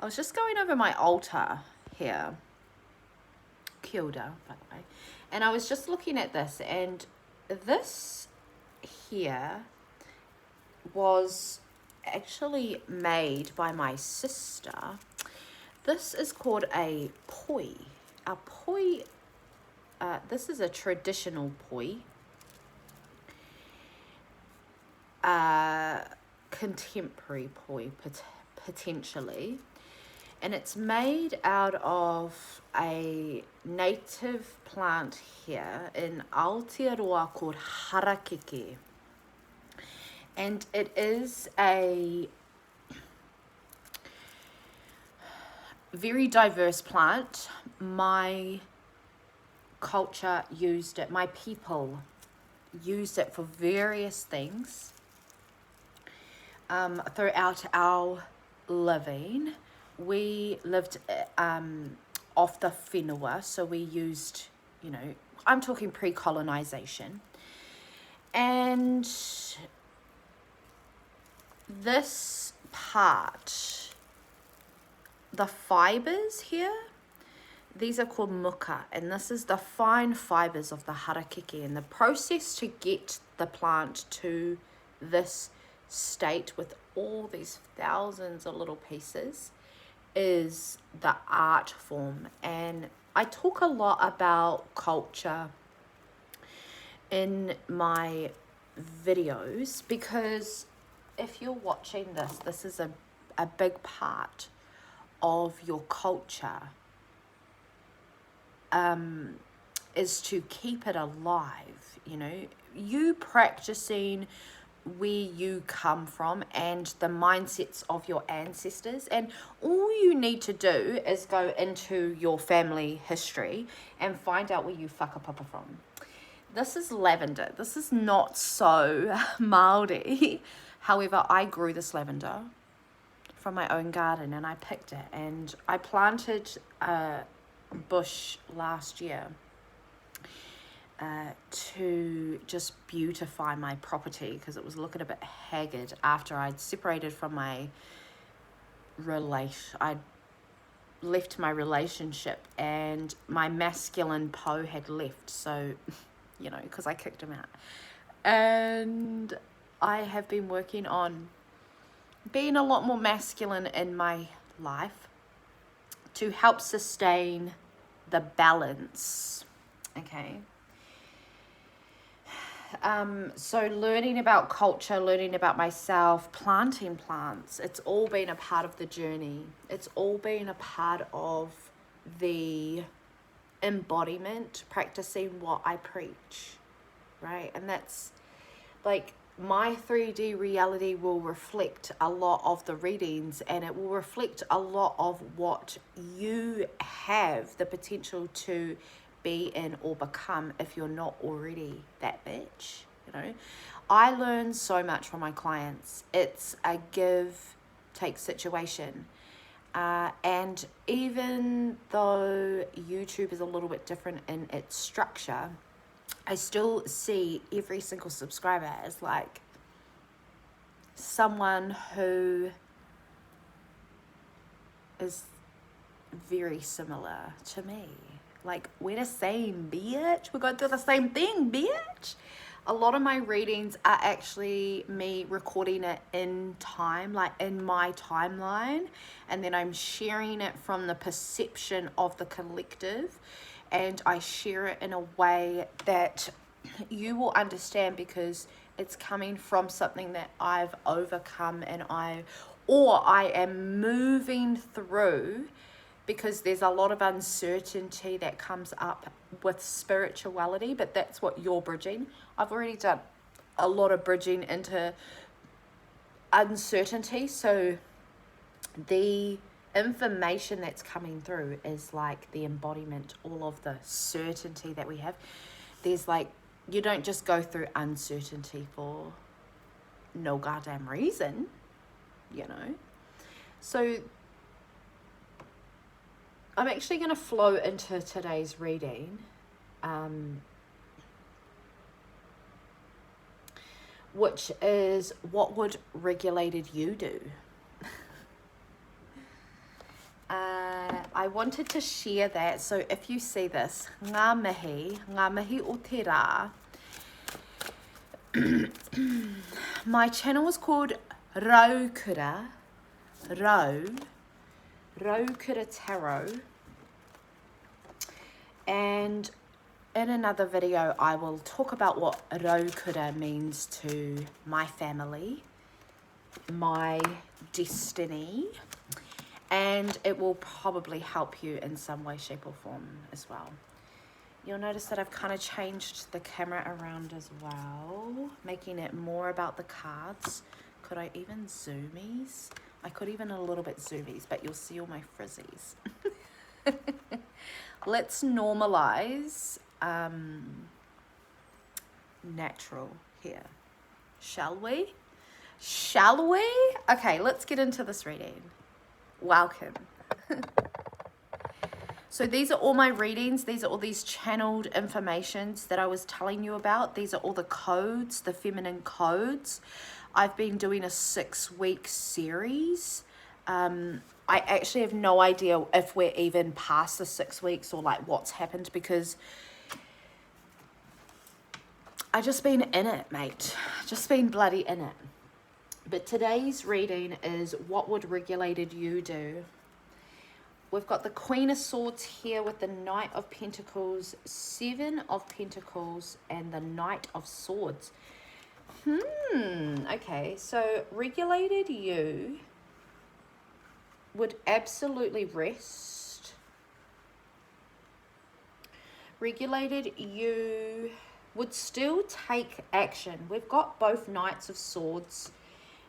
I was just going over my altar here. Kia ora, by the way. And I was just looking at this, and this here was actually made by my sister. This is called a poi. A poi, this is a traditional poi. Contemporary poi, potentially. And it's made out of a native plant here in Aotearoa called harakeke. And it is a very diverse plant. My culture used it, my people used it for various things throughout our living. We lived off the whenua, so we used, I'm talking pre-colonization. And this part, the fibers here, these are called muka, and this is the fine fibers of the harakeke. And the process to get the plant to this state with all these thousands of little pieces is the art form. And I talk a lot about culture in my videos, because if you're watching this is a big part of your culture, is to keep it alive. You practicing where you come from and the mindsets of your ancestors, and all you need to do is go into your family history and find out where you whakapapa from. This is lavender. This is not so Māori. However, I grew this lavender from my own garden, and I picked it, and I planted a bush last year to just beautify my property, because it was looking a bit haggard after I'd separated from my I'd left my relationship, and my masculine po had left, so because I kicked him out. And I have been working on being a lot more masculine in my life to help sustain the balance. Okay. So learning about culture, learning about myself, planting plants, it's all been a part of the journey. It's all been a part of the embodiment, practicing what I preach, right? And that's like, my 3D reality will reflect a lot of the readings, and it will reflect a lot of what you have the potential to be in or become if you're not already that bitch. I learn so much from my clients. It's a give take situation, and even though YouTube is a little bit different in its structure, I still see every single subscriber as like someone who is very similar to me. Like, we're the same, bitch. We're going through the same thing, bitch. A lot of my readings are actually me recording it in time, like in my timeline, and then I'm sharing it from the perception of the collective, and I share it in a way that you will understand, because it's coming from something that I've overcome and I am moving through, because there's a lot of uncertainty that comes up with spirituality, but that's what you're bridging. I've already done a lot of bridging into uncertainty, so the information that's coming through is like the embodiment, all of the certainty that we have. There's like, you don't just go through uncertainty for no goddamn reason, So I'm actually going to flow into today's reading, which is, what would regulated you do? I wanted to share that. So if you see this, ngā mihi o te rā. My channel is called Raukura Tarot. And in another video, I will talk about what Raukura means to my family, my destiny, and it will probably help you in some way, shape or form as well. You'll notice that I've kind of changed the camera around as well, making it more about the cards. Could I even zoomies? I could even a little bit zoomies, but you'll see all my frizzies. Let's normalize natural here, shall we? Shall we? Okay, let's get into this reading. Welcome. So these are all my readings. These are all these channeled informations that I was telling you about. These are all the codes, the feminine codes. I've been doing a 6-week series. I actually have no idea if we're even past the 6 weeks or like what's happened, because I just been in it, mate. Just been bloody in it. But today's reading is what would regulated you do? We've got the Queen of Swords here with the Knight of Pentacles, 7 of Pentacles, and the Knight of Swords. Okay, so regulated you would absolutely rest. Regulated you would still take action. We've got both Knights of Swords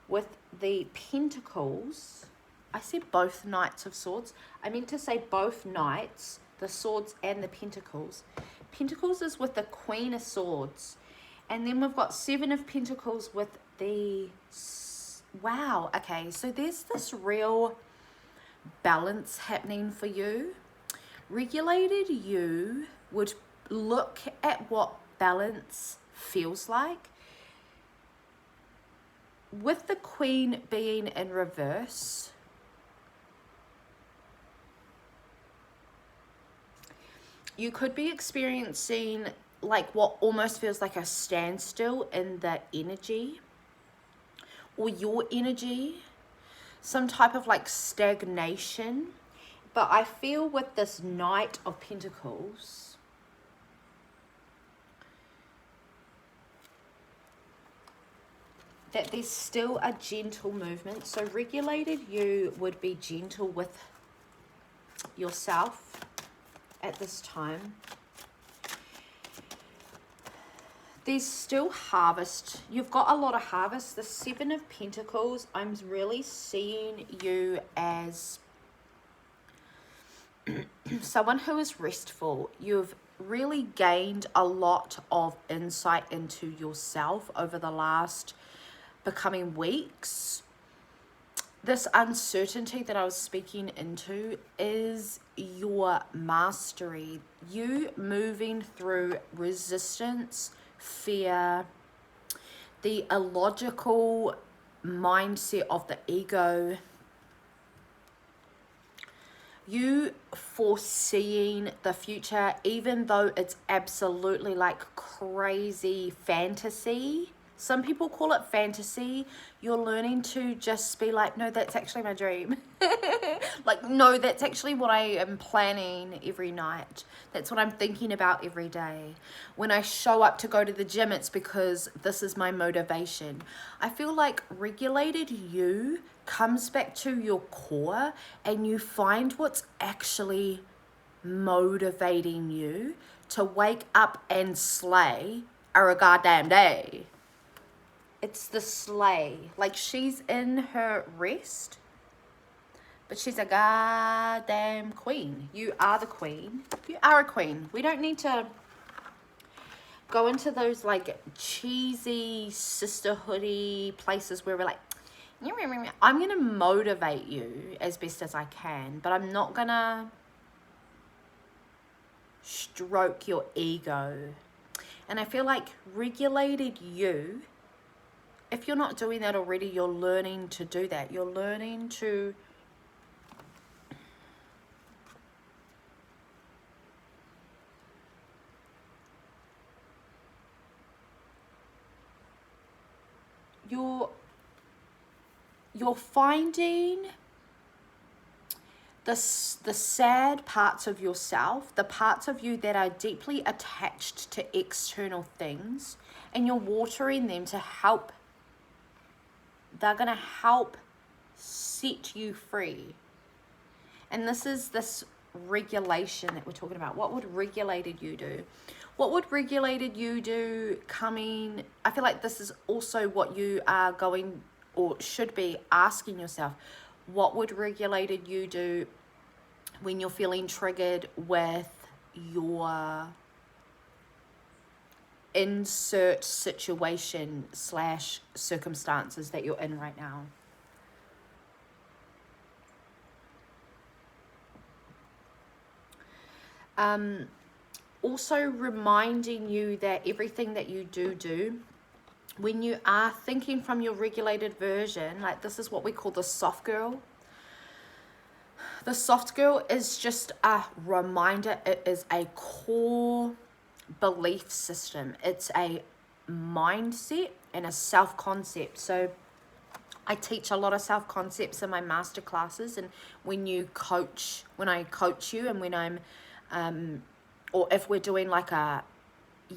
with the Pentacles. I said both Knights of Swords. I meant to say both Knights, the Swords and the Pentacles. Pentacles is with the Queen of Swords. And then we've got 7 of Pentacles with the... Wow, okay. So there's this real balance happening for you. Regulated you would look at what balance feels like. With the Queen being in reverse, you could be experiencing like what almost feels like a standstill in the energy or your energy, some type of like stagnation. But I feel with this Knight of Pentacles, that there's still a gentle movement. So regulated you would be gentle with yourself at this time. There's still harvest. You've got a lot of harvest. The 7 of Pentacles, I'm really seeing you as someone who is restful. You've really gained a lot of insight into yourself over the last becoming weeks. This uncertainty that I was speaking into is your mastery. You moving through resistance, fear, the illogical mindset of the ego. You foreseeing the future, even though it's absolutely like crazy fantasy. Some people call it fantasy. You're learning to just be like, no, that's actually my dream. Like, no, that's actually what I am planning every night. That's what I'm thinking about every day. When I show up to go to the gym, it's because this is my motivation. I feel like regulated you comes back to your core and you find what's actually motivating you to wake up and slay a goddamn day. It's the slay. Like, she's in her rest, but she's a goddamn queen. You are the queen. You are a queen. We don't need to go into those like cheesy sisterhoody places where we're like, I'm going to motivate you as best as I can, but I'm not going to stroke your ego. And I feel like regulated you, if you're not doing that already, you're learning to do that. You're learning to you're finding the sad parts of yourself, the parts of you that are deeply attached to external things, and you're watering them to help. They're going to help set you free. And this is this regulation that we're talking about. What would regulated you do? What would regulated you do coming? I feel like this is also what you are going or should be asking yourself. What would regulated you do when you're feeling triggered with your insert situation / circumstances that you're in right now? Also reminding you that everything that you do, when you are thinking from your regulated version, like this is what we call the soft girl. The soft girl is just a reminder. It is a core belief system. It's a mindset and a self-concept. So I teach a lot of self-concepts in my master classes, and when I coach you, and when I'm or if we're doing like a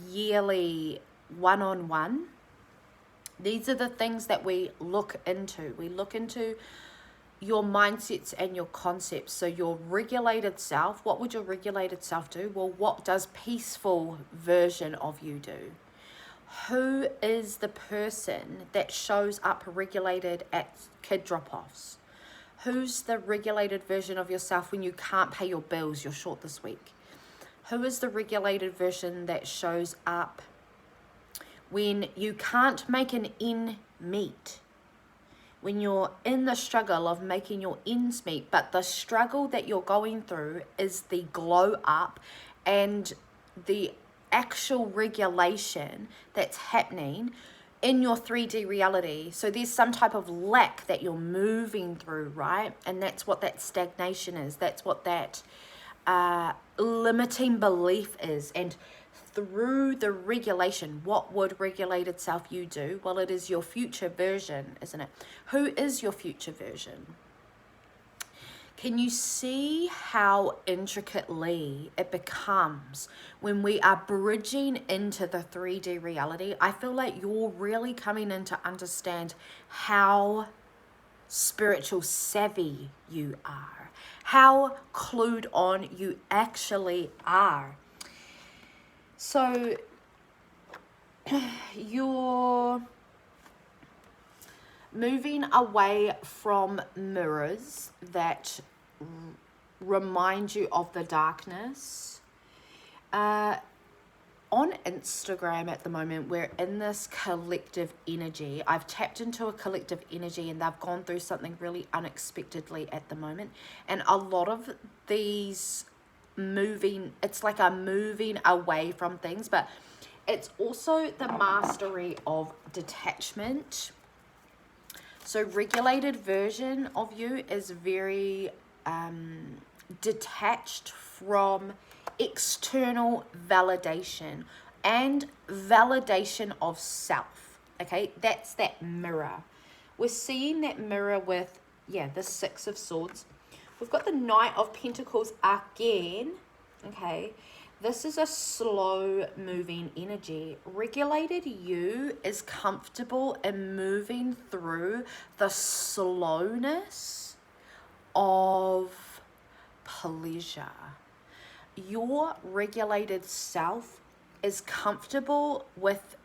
yearly one-on-one, these are the things that we look into. We look into your mindsets and your concepts. So your regulated self, what would your regulated self do? Well, what does peaceful version of you do? Who is the person that shows up regulated at kid drop-offs? Who's the regulated version of yourself when you can't pay your bills, you're short this week? Who is the regulated version that shows up when you can't make an end meet? When you're in the struggle of making your ends meet, but the struggle that you're going through is the glow up and the actual regulation that's happening in your 3D reality. So there's some type of lack that you're moving through, right? And that's what that stagnation is. That's what that limiting belief is. And through the regulation, what would regulated self you do? Well, it is your future version, isn't it? Who is your future version? Can you see how intricately it becomes when we are bridging into the 3D reality? I feel like you're really coming in to understand how spiritual savvy you are, how clued on you actually are. So you're moving away from mirrors that remind you of the darkness. On Instagram at the moment, we're in this collective energy. I've tapped into a collective energy, and they've gone through something really unexpectedly at the moment. And a lot of these it's like a moving away from things, but it's also the mastery of detachment. So regulated version of you is very detached from external validation and validation of self. Okay, that's that mirror. We're seeing that mirror with, the Six of Swords. We've got the Knight of Pentacles again. Okay, this is a slow moving energy. Regulated you is comfortable in moving through the slowness of pleasure. Your regulated self is comfortable with,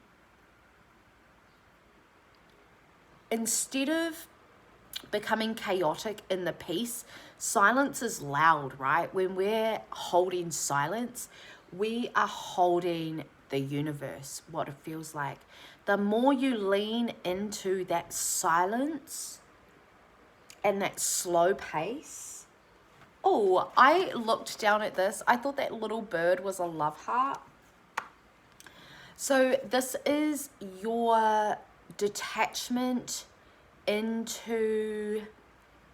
instead of becoming chaotic in the peace, silence is loud, right? When we're holding silence, we are holding the universe, what it feels like. The more you lean into that silence and that slow pace. Oh, I looked down at this. I thought that little bird was a love heart. So this is your detachment into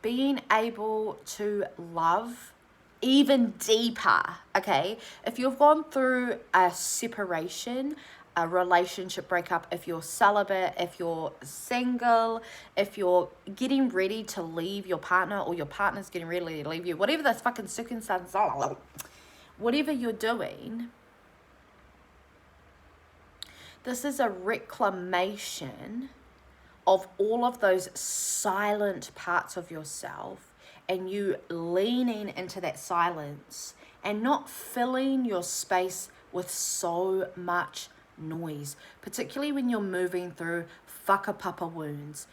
being able to love even deeper. Okay, if you've gone through a separation, a relationship breakup, if you're celibate, if you're single, if you're getting ready to leave your partner or your partner's getting ready to leave you, whatever those fucking circumstances are, whatever you're doing, this is a reclamation of all of those silent parts of yourself, and you leaning into that silence and not filling your space with so much noise, particularly when you're moving through whakapapa wounds.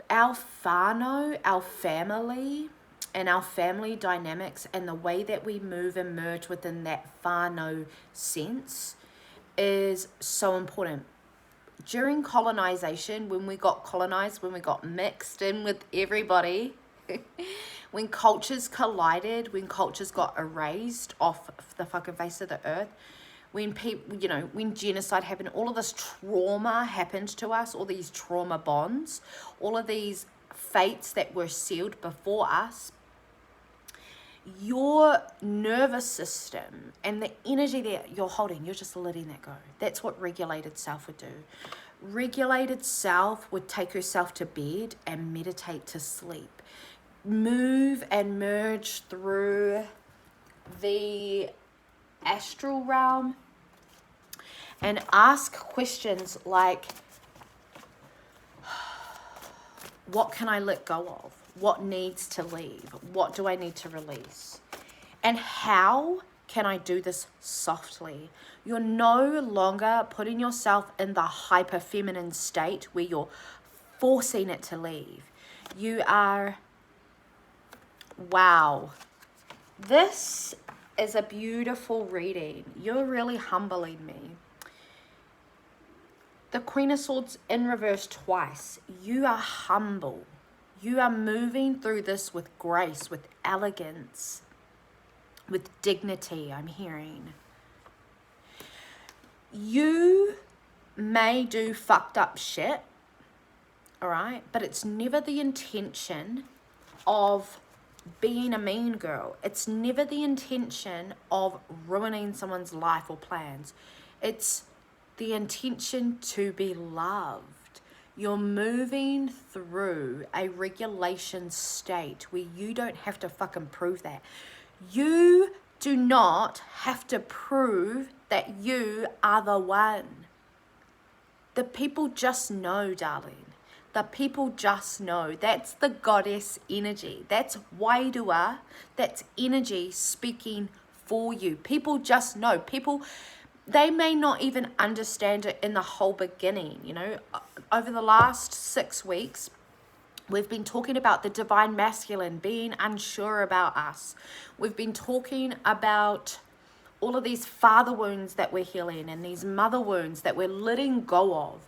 Our whānau, our family, and our family dynamics and the way that we move and merge within that whānau sense is so important. During colonization, when we got colonized, when we got mixed in with everybody, when cultures collided, when cultures got erased off the fucking face of the earth, when people, when genocide happened, all of this trauma happened to us, all these trauma bonds, all of these fates that were sealed before us, your nervous system and the energy that you're holding, you're just letting that go. That's what regulated self would do. Regulated self would take herself to bed and meditate to sleep. Move and merge through the astral realm and ask questions like, what can I let go of? What needs to leave? What do I need to release? And how can I do this softly? You're no longer putting yourself in the hyper feminine state where you're forcing it to leave. You are, wow. This is a beautiful reading. You're really humbling me. The Queen of Swords in reverse twice. You are humble. You are moving through this with grace, with elegance, with dignity, I'm hearing. You may do fucked up shit, all right? But it's never the intention of being a mean girl. It's never the intention of ruining someone's life or plans. It's the intention to be loved. You're moving through a regulation state where you don't have to fucking prove that. You do not have to prove that you are the one. The people just know, darling. The people just know. That's the goddess energy. That's Wairua. That's energy speaking for you. People just know. People, they may not even understand it in the whole beginning. Over the last 6 weeks, we've been talking about the divine masculine being unsure about us. We've been talking about all of these father wounds that we're healing and these mother wounds that we're letting go of.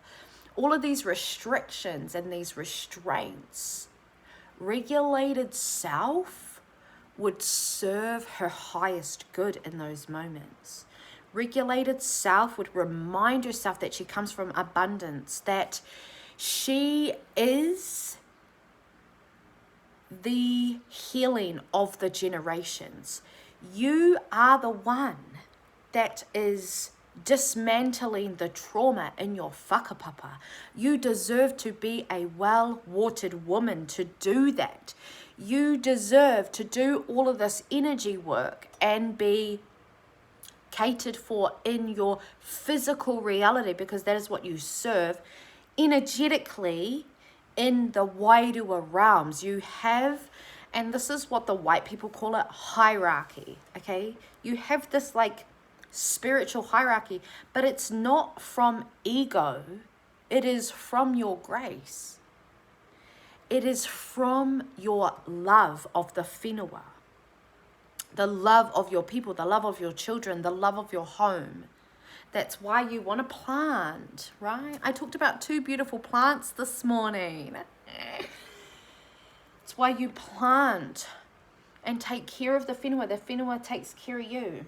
All of these restrictions and these restraints. Regulated self would serve her highest good in those moments. Regulated self would remind herself that she comes from abundance, that she is the healing of the generations. You are the one that is dismantling the trauma in your whakapapa. You deserve to be a well-watered woman to do that. You deserve to do all of this energy work and be catered for in your physical reality, because that is what you serve energetically in the Wairua realms. You have, and this is what the white people call it, hierarchy, okay? You have this like spiritual hierarchy, but it's not from ego. It is from your grace. It is from your love of the whenua, the love of your people, the love of your children, the love of your home. That's why you want to plant, right? I talked about 2 beautiful plants this morning. It's why you plant and take care of the whenua. The whenua takes care of you.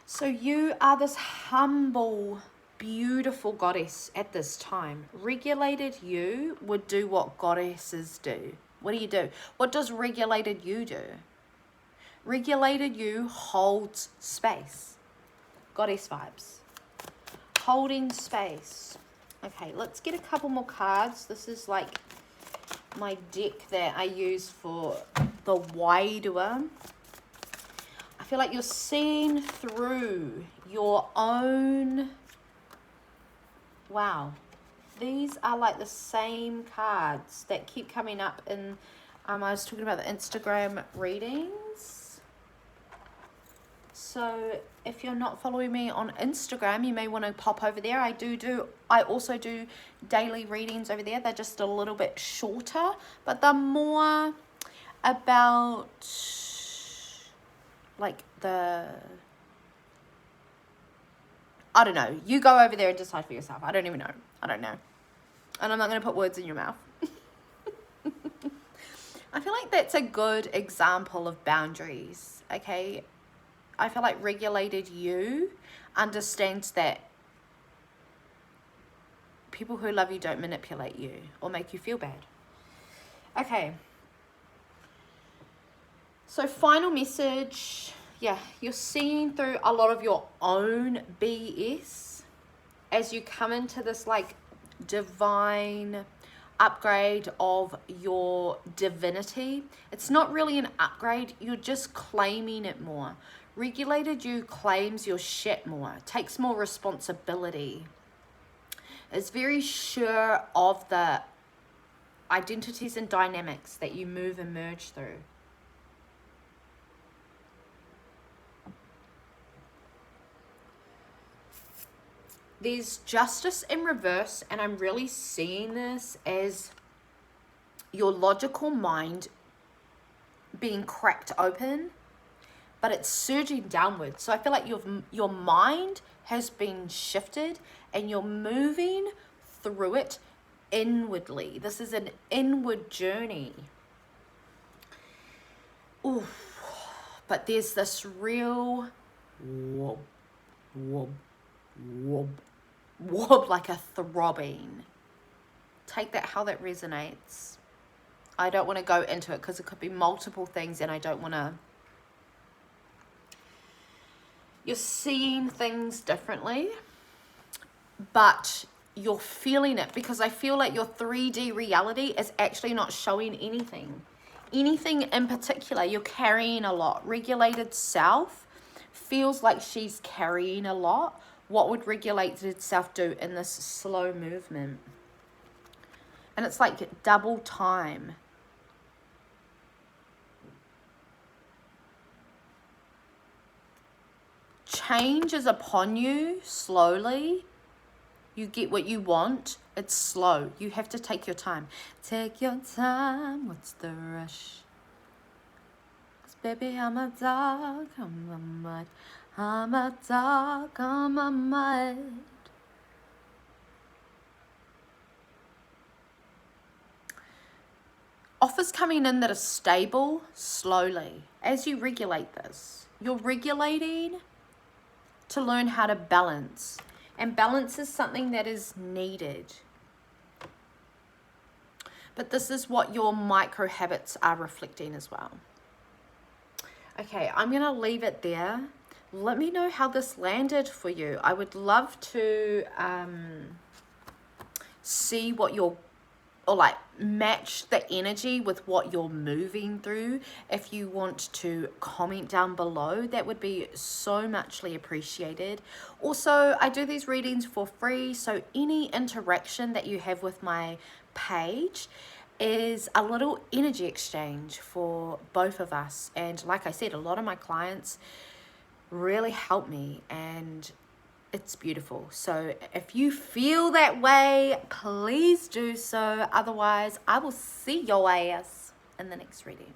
So you are this humble, beautiful goddess at this time. Regulated you would do what goddesses do. What do? What does regulated you do? Regulated you holds space. Goddess vibes. holding space. Okay, let's get a couple more cards. This is like my deck that I use for the Wairua. I feel like you're seeing through your own... Wow. These are like the same cards that keep coming up in... I was talking about the Instagram readings. So if you're not following me on Instagram, you may want to pop over there. I also do daily readings over there. They're just a little bit shorter, but they're more about like I don't know. You go over there and decide for yourself. I don't even know. I don't know. And I'm not going to put words in your mouth. I feel like that's a good example of boundaries, okay? I feel like regulated you understands that people who love you don't manipulate you or make you feel bad. Okay. So final message. Yeah, you're seeing through a lot of your own BS as you come into this like divine upgrade of your divinity. It's not really an upgrade, you're just claiming it more. Regulated you claims your shit more, takes more responsibility, is very sure of the identities and dynamics that you move and merge through. There's justice in reverse, and I'm really seeing this as your logical mind being cracked open, but it's surging downwards. So I feel like your mind has been shifted and you're moving through it inwardly. This is an inward journey. Ooh, but there's this real whoop, whoop, whoop, whoop, like a throbbing. Take that how that resonates. I don't want to go into it because it could be multiple things and I don't want to. You're seeing things differently, but you're feeling it because I feel like your 3D reality is actually not showing anything in particular. You're carrying a lot. Regulated self feels like she's carrying a lot. What would regulated self do in this slow movement? And it's like double time. Change is upon you slowly. You get what you want. It's slow. You have to take your time. Take your time. What's the rush? 'Cause baby, I'm a dog on my mud. I'm a dog on my mud. Offers coming in that are stable slowly. As you regulate this, you're regulating to learn how to balance. And balance is something that is needed. But this is what your micro habits are reflecting as well. Okay, I'm going to leave it there. Let me know how this landed for you. I would love to see what you're, or like match the energy with what you're moving through. If you want to comment down below, that would be so muchly appreciated. Also, I do these readings for free, so any interaction that you have with my page is a little energy exchange for both of us. And like I said, a lot of my clients really help me and it's beautiful. So if you feel that way, please do so. Otherwise, I will see your ass in the next reading.